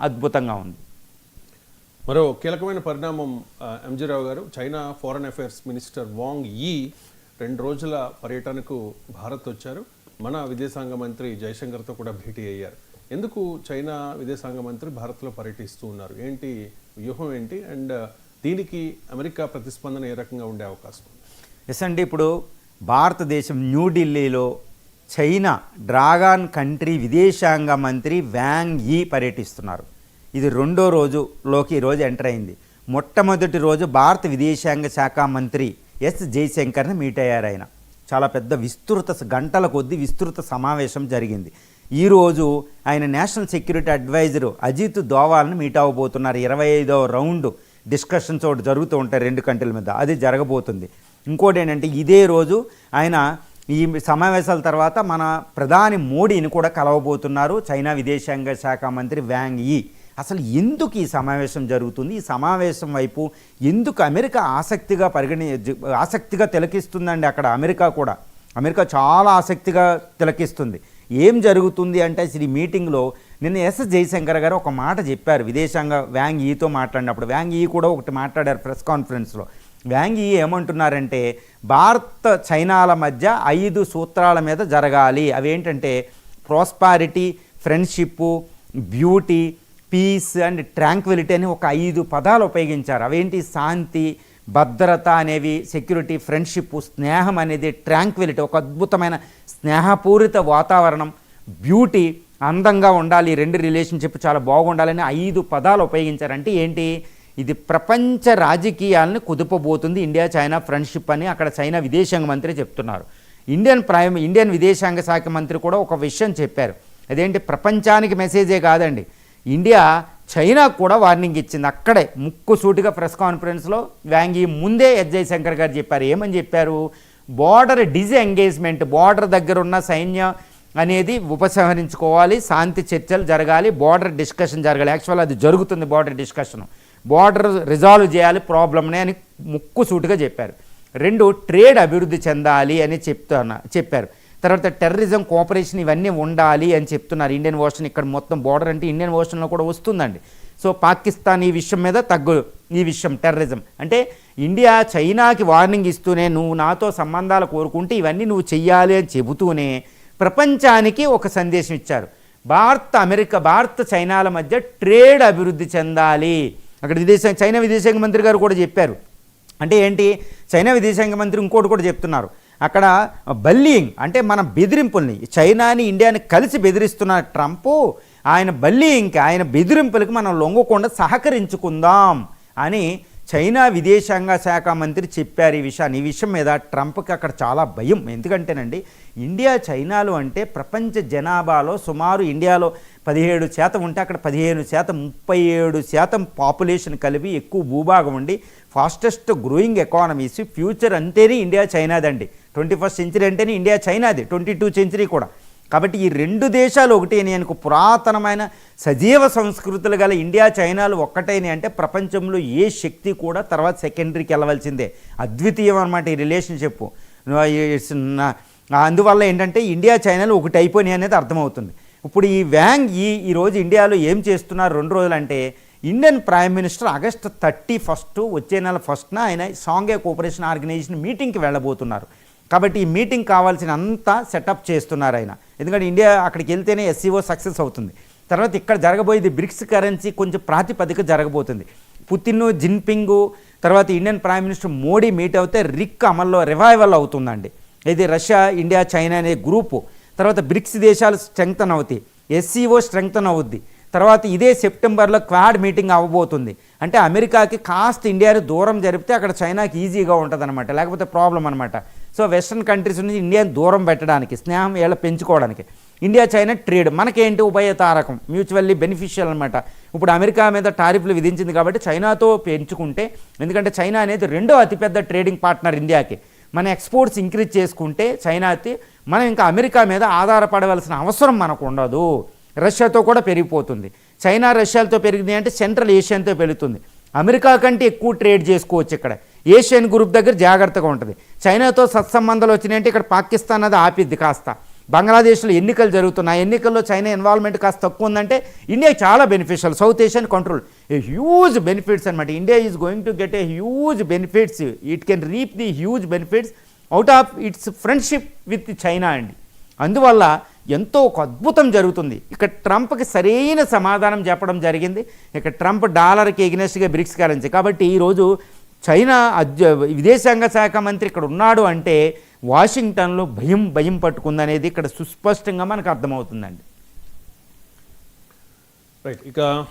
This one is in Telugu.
అద్భుతంగా ఉంది. మరో కీలకమైన పరిణామం ఎంజీ రావు గారు, చైనా ఫారెన్ అఫైర్స్ మినిస్టర్ వాంగ్ యీ 2 రోజుల పర్యటనకు భారత్ వచ్చారు. మన విదేశాంగ మంత్రి జయశంకర్తో కూడా భేటీ అయ్యారు. ఎందుకు చైనా విదేశాంగ మంత్రి భారత్లో పర్యటిస్తూ ఉన్నారు? ఏంటి వ్యూహం ఏంటి? అండ్ దీనికి అమెరికా ప్రతిస్పందన ఏ రకంగా ఉండే అవకాశం? ఎస్ అండి, ఇప్పుడు భారతదేశం న్యూఢిల్లీలో చైనా డ్రాగన్ కంట్రీ విదేశాంగ మంత్రి వాంగ్ యీ పర్యటిస్తున్నారు. ఇది 2వ రోజులోకి ఈరోజు ఎంటర్ అయింది. మొట్టమొదటి రోజు భారత విదేశాంగ శాఖ మంత్రి ఎస్ జయశంకర్ని మీట్ అయ్యారు. ఆయన చాలా పెద్ద గంటల కొద్దీ విస్తృత సమావేశం జరిగింది. ఈరోజు ఆయన నేషనల్ సెక్యూరిటీ అడ్వైజరు అజిత్ దోవాల్ని మీట్ అవ్వబోతున్నారు. 25వ రౌండ్ డిస్కషన్స్ ఒకటి జరుగుతూ ఉంటాయి 2 కంట్రీల మీద, అది జరగబోతుంది. ఇంకోటి ఏంటంటే ఇదే రోజు ఆయన ఈ సమావేశాల తర్వాత మన ప్రధాని మోడీని కూడా కలవబోతున్నారు చైనా విదేశాంగ శాఖ మంత్రి వాంగ్ యీ. అసలు ఎందుకు ఈ సమావేశం జరుగుతుంది? ఈ సమావేశం వైపు ఎందుకు అమెరికా ఆసక్తిగా తిలకిస్తుందండి? అక్కడ అమెరికా చాలా ఆసక్తిగా తిలకిస్తుంది. ఏం జరుగుతుంది అంటే అసలు ఈ మీటింగ్లో నిన్న ఎస్ జయశంకర్ గారు ఒక మాట చెప్పారు విదేశాంగ వాంగ్ యీతో మాట్లాడినప్పుడు. వాంగ్ యీ కూడా ఒకటి మాట్లాడారు ప్రెస్ కాన్ఫరెన్స్లో. వాంగ్ యీ ఏమంటున్నారంటే భారత్ చైనాల మధ్య 5 సూత్రాల మీద జరగాలి. అవేంటంటే prosperity, friendship, beauty, peace and tranquility అని ఒక 5 పదాలు ఉపయోగించారు. అవేంటి? శాంతి, భద్రత అనేవి, సెక్యూరిటీ, ఫ్రెండ్షిప్, స్నేహం అనేది, ట్రాంక్విలిటీ ఒక అద్భుతమైన స్నేహపూరిత వాతావరణం, బ్యూటీ అందంగా ఉండాలి, 2 రిలేషన్షిప్ చాలా బాగుండాలని 5 పదాలు ఉపయోగించారు. అంటే ఏంటి? ఇది ప్రపంచ రాజకీయాలను కుదుపబోతుంది ఇండియా చైనా ఫ్రెండ్షిప్ అని అక్కడ చైనా విదేశాంగ మంత్రి చెప్తున్నారు. ఇండియన్ విదేశాంగ శాఖ మంత్రి కూడా ఒక విషయం చెప్పారు. అదేంటి? ప్రపంచానికి మెసేజే కాదండి, ఇండియా చైనా కూడా వార్నింగ్ ఇచ్చింది. అక్కడే ముక్కుసూటిగా ప్రెస్ కాన్ఫరెన్స్లో వాంగ్ యీ ముందే ఎస్ జయశంకర్ గారు చెప్పారు. ఏమని చెప్పారు? బార్డర్ డిస్ఎంగేజ్మెంట్, బార్డర్ దగ్గర ఉన్న సైన్యం అనేది ఉపసంహరించుకోవాలి, శాంతి చర్చలు జరగాలి, బార్డర్ డిస్కషన్ జరగాలి. యాక్చువల్ అది జరుగుతుంది, బార్డర్ రిజాల్వ్ చేయాలి ప్రాబ్లమ్ని అని ముక్కుసూటిగా చెప్పారు. 2 ట్రేడ్ అభివృద్ధి చెందాలి అని చెప్పారు. తర్వాత టెర్రరిజం కోఆపరేషన్ ఇవన్నీ ఉండాలి అని చెప్తున్నారు. ఇండియన్ ఓషన్ ఇక్కడ మొత్తం బార్డర్ అంటే ఇండియన్ ఓషన్లో కూడా వస్తుందండి. సో పాకిస్తాన్ ఈ విషయం మీద ఈ విషయం టెర్రరిజం అంటే ఇండియా చైనాకి వార్నింగ్ ఇస్తూనే నువ్వు నాతో సంబంధాలు కోరుకుంటే ఇవన్నీ నువ్వు చెయ్యాలి అని చెబుతూనే ప్రపంచానికి ఒక సందేశం ఇచ్చారు. భారత్ చైనాల మధ్య ట్రేడ్ అభివృద్ధి చెందాలి. అక్కడ చైనా విదేశాంగ మంత్రి గారు కూడా చెప్పారు. అంటే ఏంటి? చైనా విదేశాంగ మంత్రి ఇంకోటి కూడా చెప్తున్నారు. అక్కడ బల్లియింగ్ అంటే మన బెదిరింపుల్ని, చైనాని ఇండియాని కలిసి బెదిరిస్తున్న ట్రంప్, ఆయన బెదిరింపులకి మనం లొంగకుండా సహకరించుకుందాం అని చైనా విదేశాంగ శాఖ మంత్రి చెప్పారు. ఈ విషయం మీద ట్రంప్కి అక్కడ చాలా భయం. ఎందుకంటేనండి ఇండియా చైనాలు అంటే ప్రపంచ జనాభాలో సుమారు ఇండియాలో 17% ఉంటే అక్కడ 15%, 37% పాపులేషన్ కలిపి ఎక్కువ భూభాగం ఉండి ఫాస్టెస్ట్ గ్రోయింగ్ ఎకానమీస్. ఫ్యూచర్ అంటేనే ఇండియా చైనాదండి. 21st సెంచరీ అంటేనే ఇండియా చైనాది, 22వ సెంచరీ కూడా. కాబట్టి ఈ 2 దేశాలు ఒకటేని అనుకో, పురాతనమైన సజీవ సంస్కృతులు గల ఇండియా చైనాలు ఒక్కటేని అంటే ప్రపంచంలో ఏ శక్తి కూడా తర్వాత సెకండరీకి వెళ్ళవలసిందే. అద్వితీయం అన్నమాట ఈ రిలేషన్షిప్. అందువల్ల ఏంటంటే ఇండియా చైనాలు ఒకటి అయిపోయినాయి అనేది అర్థమవుతుంది. ఇప్పుడు ఈ వాంగ్ ఈరోజు ఇండియాలో ఏం చేస్తున్నారు 2 రోజులు అంటే, ఇండియన్ ప్రైమ్ మినిస్టర్ ఆగస్టు 31 వచ్చే నెల 1న ఆయన షాంఘై కోఆపరేషన్ ఆర్గనైజేషన్ మీటింగ్కి వెళ్ళబోతున్నారు. కాబట్టి ఈ మీటింగ్ కావాల్సిన అంతా సెటప్ చేస్తున్నారు ఆయన. ఎందుకంటే ఇండియా అక్కడికి వెళ్తేనే SCO సక్సెస్ అవుతుంది. తర్వాత ఇక్కడ జరగబోయేది బ్రిక్స్ కరెన్సీ కొంచెం ప్రాతిపదిక జరగబోతుంది. పుతిన్, జిన్పింగ్ తర్వాత Indian prime minister Modi meet అవుతే రిక్ అమల్లో రివైవల్ అవుతుందండి. ఇది రష్యా, ఇండియా, చైనా అనే గ్రూపు. తర్వాత బ్రిక్స్ దేశాలు స్ట్రెంగ్తన్ అవుతాయి, SCO స్ట్రెంగ్తన్ అవుద్ది. తర్వాత ఇదే సెప్టెంబర్లో క్వాడ్ మీటింగ్ అవ్వబోతుంది. అంటే అమెరికాకి కాస్త ఇండియాని దూరం జరిపితే అక్కడ చైనాకి ఈజీగా ఉంటుంది అనమాట, లేకపోతే ప్రాబ్లం అనమాట. సో వెస్ట్రన్ కంట్రీస్ నుంచి ఇండియాని దూరం పెట్టడానికి, స్నేహం వీళ్ళ పెంచుకోవడానికి ఇండియా చైనా ట్రేడ్ మనకేంటి ఉభయతారకం, మ్యూచువల్లీ బెనిఫిషియల్ అనమాట. ఇప్పుడు అమెరికా మీద టారిఫ్లు విధించింది కాబట్టి చైనాతో పెంచుకుంటే, ఎందుకంటే చైనా అనేది 2వ అతిపెద్ద ట్రేడింగ్ పార్ట్నర్ ఇండియాకి. మన ఎక్స్పోర్ట్స్ ఇంక్రీజ్ చేసుకుంటే చైనాకి మనం ఇంకా అమెరికా మీద ఆధారపడవలసిన అవసరం మనకు ఉండదు. రష్యాతో కూడా పెరిగిపోతుంది. చైనా రష్యాలతో పెరిగింది అంటే సెంట్రల్ ఏషియన్తో పెరుగుతుంది. అమెరికా కంటే ఎక్కువ ట్రేడ్ చేసుకోవచ్చు. ఇక్కడ ఏషియన్ గ్రూప్ దగ్గర జాగ్రత్తగా ఉంటుంది. చైనాతో సత్సంబంధాలు వచ్చినాయంటే ఇక్కడ పాకిస్తాన్ అది ఆపిద్ది కాస్త. బంగ్లాదేశ్లో ఎన్నికలు జరుగుతున్నాయి, ఎన్నికల్లో చైనా ఇన్వాల్వ్మెంట్ కాస్త తక్కువ ఉందంటే ఇండియాకి చాలా beneficial. South Asian control a huge benefits అనమాట. India is going to get a huge benefits. It can reap the huge benefits out of its friendship with China అండి. అందువల్ల ఎంతో ఒక అద్భుతం జరుగుతుంది. ఇక్కడ ట్రంప్కి సరైన సమాధానం చెప్పడం జరిగింది. ఇక ట్రంప్ డాలర్కి ఎగ్నెస్ట్గా బ్రిక్స్ కరెన్సీ. కాబట్టి ఈరోజు చైనా విదేశాంగ శాఖ మంత్రి ఇక్కడ ఉన్నాడు అంటే వాషింగ్టన్లో భయం పట్టుకుందనేది ఇక్కడ సుస్పష్టంగా మనకు అర్థమవుతుందండి. రైట్. ఇక